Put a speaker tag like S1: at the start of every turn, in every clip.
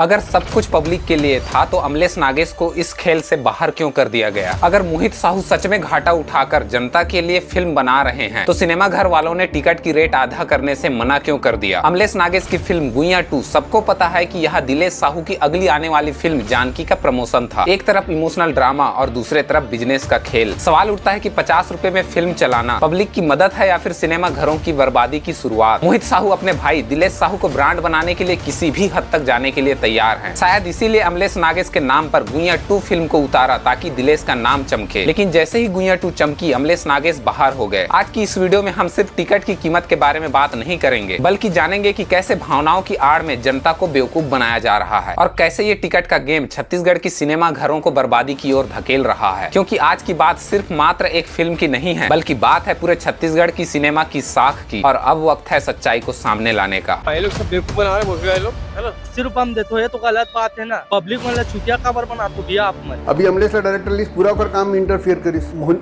S1: अगर सब कुछ पब्लिक के लिए था तो अमलेश नागेश को इस खेल से बाहर क्यों कर दिया गया? अगर मोहित साहू सच में घाटा उठाकर जनता के लिए फिल्म बना रहे हैं तो सिनेमा घर वालों ने टिकट की रेट आधा करने से मना क्यों कर दिया? अमलेश नागेश की फिल्म गुइयां 2 सबको पता है कि यह दिलेश साहू की अगली आने वाली फिल्म जानकी का प्रमोशन था। एक तरफ इमोशनल ड्रामा और दूसरे तरफ बिजनेस का खेल। सवाल उठता है कि 50 रुपए में फिल्म चलाना पब्लिक की मदद है या फिर सिनेमा घरों की बर्बादी की शुरुआत? मोहित साहू अपने भाई दिलेश साहू को ब्रांड बनाने के लिए किसी भी हद तक जाने के लिए तैयार हैं। शायद इसीलिए अमलेश नागेश के नाम पर गुइयां 2 फिल्म को उतारा ताकि दिलेश का नाम चमके। लेकिन जैसे ही गुइयां 2 चमकी अमलेश नागेश बाहर हो गए। आज की इस वीडियो में हम सिर्फ टिकट की कीमत के बारे में बात नहीं करेंगे बल्कि जानेंगे कि कैसे भावनाओं की आड़ में जनता को बेवकूफ बनाया जा रहा है और कैसे ये टिकट का गेम छत्तीसगढ़ की सिनेमा घरों को बर्बादी की ओर धकेल रहा है। क्योंकि आज की बात सिर्फ मात्र एक फिल्म की नहीं है बल्कि बात है पूरे छत्तीसगढ़ की सिनेमा की साख की। और अब वक्त है सच्चाई को सामने लाने का।
S2: ये लोग सब बेवकूफ बना रहे हैं, लोग है ना?
S3: सिर्फ हम देते हो ये तो गलत बात है ना। पब्लिक मतलब छुटिया खबर बना तो दिया आप में।
S4: अभी अमलेश डायरेक्टर लिस्ट पूरा कर काम इंटरफेयर करी,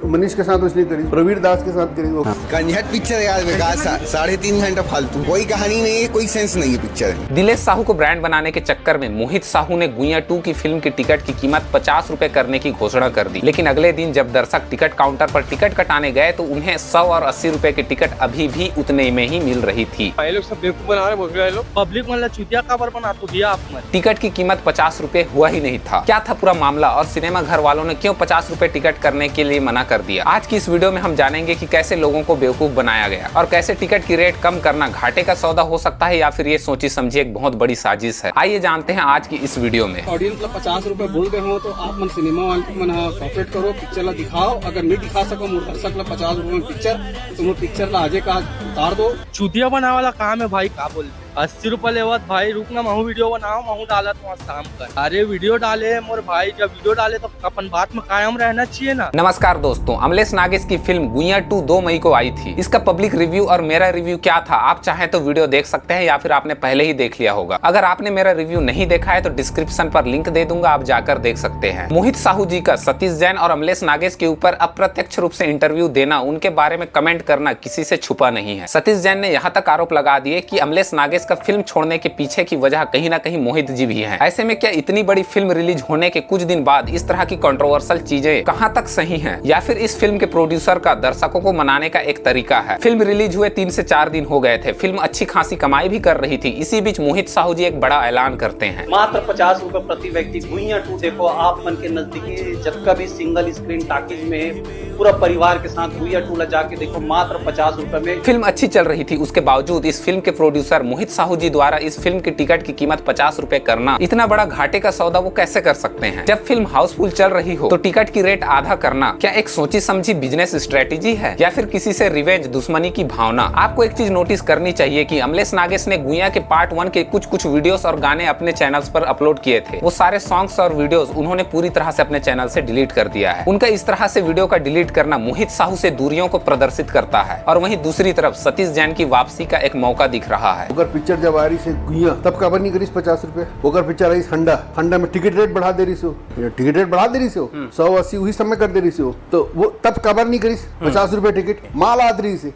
S4: मनीष के साथ उसने करी, प्रवीर दास के साथ करी।
S5: कंजट पिक्चर यार बेकार, 3.5 घंटा फालतू, कोई कहानी नहीं है, कोई सेंस नहीं है पिक्चर।
S1: दिलेश साहू को ब्रांड बनाने के चक्कर में मोहित साहू ने गुइयां 2 की फिल्म की टिकट की कीमत 50 रुपए करने की घोषणा कर दी। लेकिन अगले दिन जब दर्शक टिकट काउंटर पर टिकट कटाने गए तो उन्हें 100 और 80 रुपए की टिकट अभी भी उतने में ही मिल रही थी।
S2: ये लोग सब बेवकूफ बना रहे हैं, लोग
S3: पब्लिक मतलब छुटिया खबर बना तो दिया आप में।
S1: टिकट की कीमत 50 रुपए हुआ ही नहीं था। क्या था पूरा मामला और सिनेमा घर वालों ने क्यों 50 रुपए टिकट करने के लिए मना कर दिया? आज की इस वीडियो में हम जानेंगे कि कैसे लोगों को बेवकूफ बनाया गया और कैसे टिकट की रेट कम करना घाटे का सौदा हो सकता है या फिर ये सोची समझी एक बहुत बड़ी साजिश है। आइए जानते हैं आज की इस वीडियो में।
S6: ऑडियंस 50 रुपए बोल रहे हो तो आप मन सिनेमा वाले मन कॉपरेट करो, पिक्चर ला दिखाओ। अगर नहीं दिखा सको दर्शक ला 50 रुपए में पिक्चर, तुम पिक्चर ला आजे का उतार दो।
S3: छुटिया बना वाला काम है भाई, का बोल 80 रुपए लेवत भाई। रुकना महू वीडियो बनाओ, महू डाला तो शाम कर। अरे वीडियो डाले मोर भाई, जब वीडियो डाले तो अपन बात में कायम रहना चाहिए ना।
S1: नमस्कार दोस्तों, अमलेश नागेश की फिल्म गुइयां 2 2 मई को आई थी। इसका पब्लिक रिव्यू और मेरा रिव्यू क्या था आप चाहे तो वीडियो देख सकते हैं या फिर आपने पहले ही देख लिया होगा। अगर आपने मेरा रिव्यू नहीं देखा है तो डिस्क्रिप्शन पर लिंक दे दूंगा, आप जाकर देख सकते हैं। मोहित साहू जी का सतीश जैन और अमलेश नागेश के ऊपर अप्रत्यक्ष रूप से इंटरव्यू देना, उनके बारे में कमेंट करना किसी से छुपा नहीं है। सतीश जैन ने यहाँ तक आरोप लगा दिए कि अमलेश नागेश का फिल्म छोड़ने के पीछे की वजह कहीं ना कहीं मोहित जी भी हैं। ऐसे में क्या इतनी बड़ी फिल्म रिलीज होने के कुछ दिन बाद इस तरह की कंट्रोवर्शियल चीजें कहां तक सही हैं? या फिर इस फिल्म के प्रोड्यूसर का दर्शकों को मनाने का एक तरीका है? फिल्म रिलीज हुए 3 से 4 दिन हो गए थे, फिल्म अच्छी खासी कमाई भी कर रही थी। इसी बीच मोहित साहू जी एक बड़ा ऐलान करते हैं,
S7: मात्र 50 रुपए प्रति व्यक्ति गुइयां 2 देखो आप मन के नजदीकी जब कभी सिंगल स्क्रीन टाकीज में पूरा परिवार के साथ गुइयां 2 ला जाके देखो, मात्र 50 रुपए में।
S1: फिल्म अच्छी चल रही थी, उसके बावजूद इस फिल्म के प्रोड्यूसर मोहित साहू जी द्वारा इस फिल्म की टिकट की कीमत 50 रुपए करना, इतना बड़ा घाटे का सौदा वो कैसे कर सकते हैं? जब फिल्म हाउसफुल चल रही हो तो टिकट की रेट आधा करना क्या एक सोची समझी बिजनेस स्ट्रेटेजी है या फिर किसी से रिवेंज दुश्मनी की भावना? आपको एक चीज नोटिस करनी चाहिए कि अमलेश नागेश ने गुइयां के पार्ट 1 के कुछ वीडियोस और गाने अपने चैनल्स पर अपलोड किए थे। वो सारे सॉन्ग्स और वीडियोस उन्होंने पूरी तरह से अपने चैनल से डिलीट कर दिया है। उनका इस तरह से वीडियो का डिलीट करना मोहित साहू से दूरियों को प्रदर्शित करता है और वहीं दूसरी तरफ सतीश जैन की वापसी का एक मौका दिख रहा है।
S4: अगर पिक्चर जब आ रही से गुइयां तब कवर नहीं करीस 50 रुपए। अगर पिक्चर आई हंडा में टिकट रेट बढ़ा दे रही हो, टिकट रेट बढ़ा दे रही हो 180 वही समय कर दे रही हो, तो वो तब कवर नहीं करीस 50 रुपए टिकट माल आद रही से।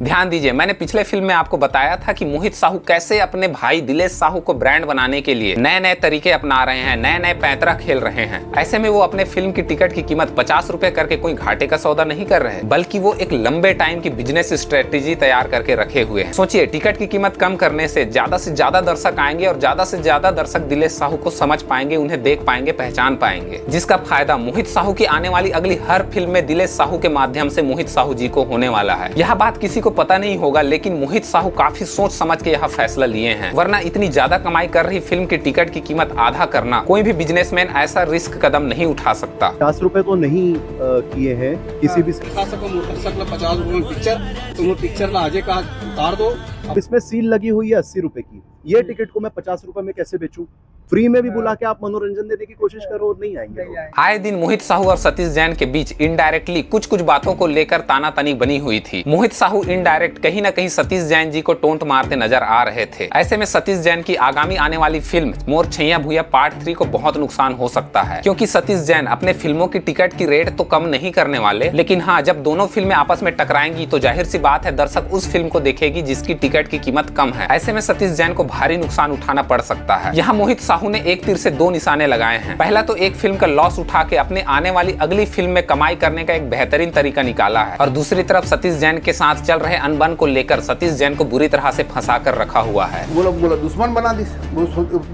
S1: ध्यान दीजिए, मैंने पिछले फिल्म में आपको बताया था कि मोहित साहू कैसे अपने भाई दिलेश साहू को ब्रांड बनाने के लिए नए नए तरीके अपना रहे हैं, नए नए पैंतरा खेल रहे हैं। ऐसे में वो अपने फिल्म की टिकट की कीमत 50 रुपए करके कोई घाटे का सौदा नहीं कर रहे, बल्कि वो एक लंबे टाइम की बिजनेस स्ट्रेटेजी तैयार करके रखे हुए हैं। सोचिए, टिकट की कीमत कम करने से ज्यादा दर्शक आएंगे और ज्यादा से ज्यादा दर्शक दिलेश साहू को समझ पाएंगे, उन्हें देख पाएंगे, पहचान पाएंगे, जिसका फायदा मोहित साहू की आने वाली अगली हर फिल्म में दिलेश साहू के माध्यम से मोहित साहू जी को होने वाला है। यह बात किसी को पता नहीं होगा लेकिन मोहित साहू काफी सोच समझ के यह फैसला लिए हैं, वरना इतनी ज्यादा कमाई कर रही फिल्म की टिकट की कीमत आधा करना कोई भी बिजनेसमैन ऐसा रिस्क कदम नहीं उठा सकता।
S8: 50 रुपए तो नहीं किए हैं किसी भी
S6: दिखा सको दर्शक ला 50 रुपए में पिक्चर, तुम पिक्चर ला आजे का उतार दो।
S8: इसमें सील लगी हुई है 80 रुपए की। ये टिकट को मैं 50 रुपए में कैसे बेचूं? फ्री में भी बुला के आप मनोरंजन देने की कोशिश करो और नहीं आएंगे।
S1: आए दिन मोहित साहू और सतीश जैन के बीच इनडायरेक्टली कुछ बातों को लेकर तानातनी बनी हुई थी। मोहित साहू इनडायरेक्ट कहीं ना कहीं सतीश जैन जी को टोंट मारते नजर आ रहे थे। ऐसे में सतीश जैन की आगामी आने वाली फिल्म मोर छैया भूया पार्ट 3 को बहुत नुकसान हो सकता है, क्योंकि सतीश जैन अपने फिल्मों की टिकट की रेट तो कम नहीं करने वाले, लेकिन हाँ, जब दोनों फिल्में आपस में टकराएंगी तो जाहिर सी बात है दर्शक उस फिल्म को देखेगी जिसकी टिकट की कीमत कम है। ऐसे में सतीश जैन को भारी नुकसान उठाना पड़ सकता है। यहाँ मोहित साहू ने एक तीर से दो निशाने लगाए हैं। पहला तो एक फिल्म का लॉस उठा के अपने आने वाली अगली फिल्म में कमाई करने का एक बेहतरीन तरीका निकाला है, और दूसरी तरफ सतीश जैन के साथ चल रहे अनबन को लेकर सतीश जैन को बुरी तरह से फंसा कर रखा हुआ है।
S4: बोला दुश्मन बना दी,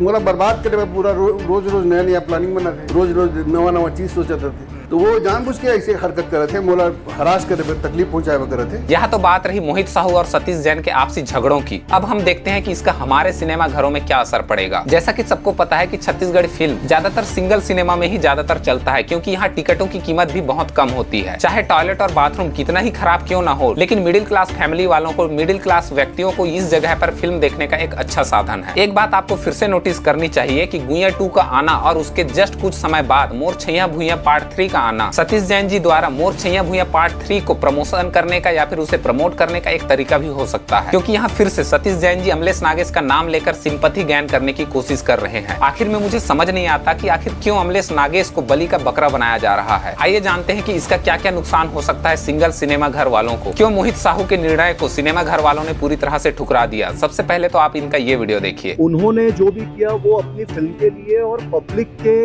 S4: बोला बर्बाद करे पूरा, रोज रोज नया नया प्लानिंग बना थे, रोज रोज नवा नवा चीज सोचते थे, तो वो जानबूझ के ऐसे हरकत कर रहे थे, मोला हरास कर रहे थे, तकलीफ पहुंचाए कर रहे थे।
S1: यह तो बात रही मोहित साहू और सतीश जैन के आपसी झगड़ों की। अब हम देखते हैं कि इसका हमारे सिनेमा घरों में क्या असर पड़ेगा। जैसा कि सबको पता है कि छत्तीसगढ़ी फिल्म ज्यादातर सिंगल सिनेमा में ही ज्यादातर चलता है, क्योंकि यहाँ टिकटों की कीमत भी बहुत कम होती है। चाहे टॉयलेट और बाथरूम कितना ही खराब क्यों ना हो, लेकिन मिडिल क्लास फैमिली वालों को, मिडिल क्लास व्यक्तियों को इस जगह पर फिल्म देखने का एक अच्छा साधन है। एक बात आपको फिर से नोटिस करनी चाहिए कि गुइया 2 का आना और उसके जस्ट कुछ समय बाद मोर छैया भुइया पार्ट 3 का आना सतीश जैन जी द्वारा मोर छैया भुइया पार्ट 3 को प्रमोशन करने का या फिर उसे प्रमोट करने का एक तरीका भी हो सकता है, क्योंकि यहाँ फिर से सतीश जैन जी अमलेश नागेश का नाम लेकर सिंपैथी गेन करने की कोशिश कर रहे हैं। आखिर में मुझे समझ नहीं आता कि आखिर क्यों अमलेश नागेश को बलि का बकरा बनाया जा रहा है। आइए जानते हैं कि इसका क्या क्या नुकसान हो सकता है सिंगल सिनेमा घर वालों को। क्यों मोहित साहू के निर्णय को सिनेमा घर वालों ने पूरी तरह से ठुकरा दिया। सबसे पहले तो आप इनका ये वीडियो देखिए।
S8: उन्होंने जो भी किया वो अपनी फिल्म के लिए और पब्लिक के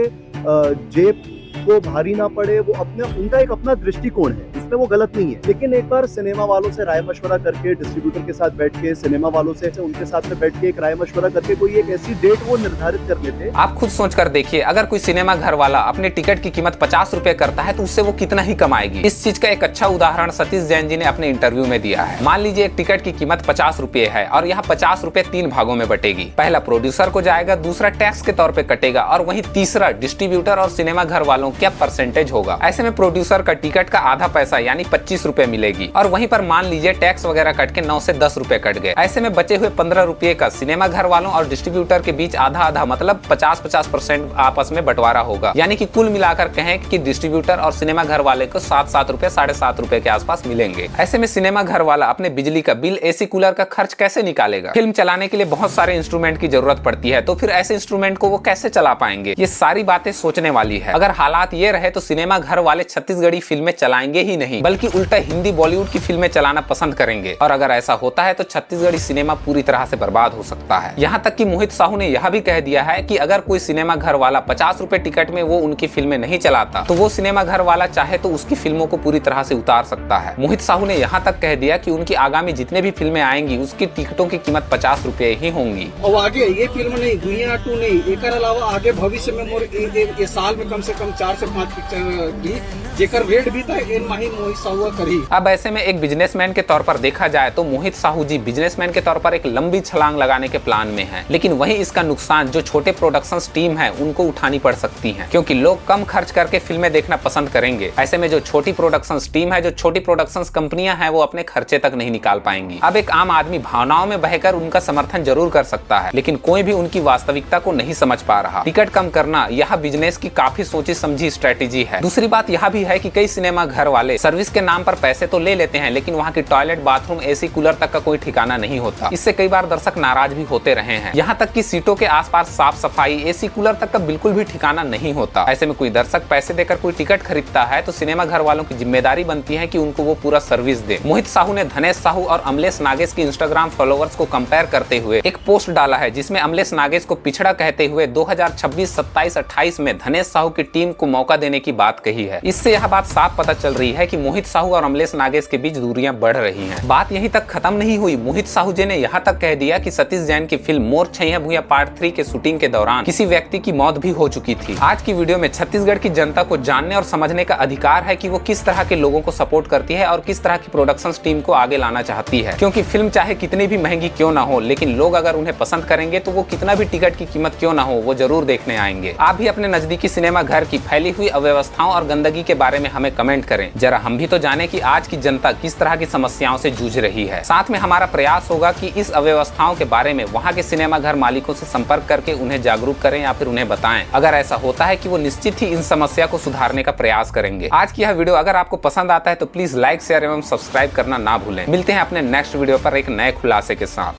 S8: जेब को भारी ना पड़े, वो उनका एक अपना दृष्टिकोण है, इसमें वो गलत नहीं है। लेकिन एक बार सिनेमा वालों से राय मशवरा करके, डिस्ट्रीब्यूटर के साथ बैठ के, सिनेमा वालों से उनके साथ में बैठ के एक राय मशवरा करके कोई एक ऐसी डेट वो निर्धारित कर लेते।
S1: आप खुद सोच कर देखिए, अगर कोई सिनेमा घर वाला अपने टिकट की कीमत 50 रुपए करता है तो उससे वो कितना ही कमाएगी। इस चीज का एक अच्छा उदाहरण सतीश जैन जी ने अपने इंटरव्यू में दिया है। मान लीजिए एक टिकट की कीमत 50 रुपए है और यहाँ 50 रुपए 3 भागों में बटेगी। पहला प्रोड्यूसर को जाएगा, दूसरा टैक्स के तौर पे कटेगा और वहीं तीसरा डिस्ट्रीब्यूटर और सिनेमा घर वालों क्या परसेंटेज होगा। ऐसे में प्रोड्यूसर का टिकट का आधा पैसा यानी 25 रुपए मिलेगी और वहीं पर मान लीजिए टैक्स वगैरह कट के 9 से 10 रुपए कट गए। ऐसे में बचे हुए 15 रुपए का सिनेमा घर वालों और डिस्ट्रीब्यूटर के बीच आधा आधा मतलब 50-50% आपस में बंटवारा होगा। यानी कि कुल मिलाकर कहें कि डिस्ट्रीब्यूटर और सिनेमा घर वाले को 7-7 रुपए 7.5 रुपए के आसपास मिलेंगे। ऐसे में सिनेमा घर वाला अपने बिजली का बिल, एसी कूलर का खर्च कैसे निकालेगा। फिल्म चलाने के लिए बहुत सारे इंस्ट्रूमेंट की जरूरत पड़ती है, तो फिर ऐसे इंस्ट्रूमेंट को वो कैसे चला पाएंगे। ये सारी बातें सोचने वाली है। अगर हालात ये रहे तो सिनेमा घर वाले छत्तीसगढ़ी फिल्में चलाएंगे ही नहीं, बल्कि उल्टा हिंदी बॉलीवुड की फिल्में चलाना पसंद करेंगे। और अगर ऐसा होता है तो छत्तीसगढ़ी सिनेमा पूरी तरह से बर्बाद हो सकता है। यहाँ तक कि मोहित साहू ने यह भी कह दिया है कि अगर कोई सिनेमा घर वाला 50 रुपए टिकट में वो उनकी फिल्में नहीं चलाता तो वो सिनेमा घर वाला चाहे तो उसकी फिल्मों को पूरी तरह से उतार सकता है। मोहित साहू ने यहाँ तक कह दिया कि उनकी आगामी जितने भी फिल्में आएंगी उसकी टिकटों की कीमत 50 रुपए ही होंगी।
S6: और आगे ये फिल्म नहीं, गुइया 2 नहीं, एक अलावा आगे भविष्य में मोर ये साल में कम से कम 4 से 5 पिक्चर दी जेकर रेट भी था इन माही मोहित साहू करी।
S1: अब ऐसे में एक बिजनेसमैन के तौर पर देखा जाए तो मोहित साहू जी बिजनेसमैन के तौर पर एक लंबी छलांग लगाने के प्लान में हैं। लेकिन वहीं इसका नुकसान जो छोटे प्रोडक्शंस टीम है उनको उठानी पड़ सकती है, क्योंकि लोग कम खर्च करके फिल्में देखना पसंद करेंगे। ऐसे में जो छोटी प्रोडक्शंस टीम है, जो छोटी प्रोडक्शंस कंपनियां हैं, वो अपने खर्चे तक नहीं निकाल पाएंगी। अब एक आम आदमी भावनाओं में बहकर उनका समर्थन जरूर कर सकता है, लेकिन कोई भी उनकी वास्तविकता को नहीं समझ पा रहा। टिकट कम करना यह बिजनेस की काफी सोची समझी स्ट्रेटेजी है। दूसरी बात यह भी है कि कई सिनेमा घर वाले सर्विस के नाम पर पैसे तो ले लेते हैं, लेकिन वहाँ की टॉयलेट, बाथरूम, एसी कूलर तक का कोई ठिकाना नहीं होता। इससे कई बार दर्शक नाराज भी होते रहे हैं। यहाँ तक कि सीटों के आसपास साफ सफाई, एसी कूलर तक का बिल्कुल भी ठिकाना नहीं होता। ऐसे में कोई दर्शक पैसे देकर कोई टिकट खरीदता है तो सिनेमा घर वालों की जिम्मेदारी बनती है कि उनको वो पूरा सर्विस दे। मोहित साहू ने धनेश साहू और अमलेश नागेश की इंस्टाग्राम फॉलोअर्स को कंपेयर करते हुए एक पोस्ट डाला है, जिसमें अमलेश नागेश को पिछड़ा कहते हुए 2026, 27, 28 में धनेश साहू की टीम को मौका देने की बात कही है। इससे यह बात साफ पता चल रही है कि मोहित साहू और अमलेश नागेश के बीच दूरियां बढ़ रही हैं। बात यहीं तक खत्म नहीं हुई। मोहित साहू जी ने यहाँ तक कह दिया कि सतीश जैन की फिल्म मोर छैया भुइया पार्ट 3 के शूटिंग के दौरान किसी व्यक्ति की मौत भी हो चुकी थी। आज की वीडियो में छत्तीसगढ़ की जनता को जानने और समझने का अधिकार है कि वो किस तरह के लोगों को सपोर्ट करती है और किस तरह की प्रोडक्शन टीम को आगे लाना चाहती है। क्योंकि फिल्म चाहे कितनी भी महंगी क्यों ना हो, लेकिन लोग अगर उन्हें पसंद करेंगे तो वो कितना भी टिकट की कीमत क्यों ना हो, वो जरूर देखने आएंगे। आप भी अपने नजदीकी सिनेमा घर की फैली हुई अव्यवस्थाओं और गंदगी के बारे में हमें कमेंट करें। जरा हम भी तो जाने कि आज की जनता किस तरह की समस्याओं से जूझ रही है। साथ में हमारा प्रयास होगा कि इस अव्यवस्थाओं के बारे में वहां के सिनेमा घर मालिकों से संपर्क करके उन्हें जागरूक करें या फिर उन्हें बताएं। अगर ऐसा होता है कि वो निश्चित ही इन समस्या को सुधारने का प्रयास करेंगे। आज की यह वीडियो अगर आपको पसंद आता है तो प्लीज लाइक, शेयर एवं सब्सक्राइब करना ना भूलें। मिलते हैं अपने नेक्स्ट वीडियो पर एक नए खुलासे के साथ।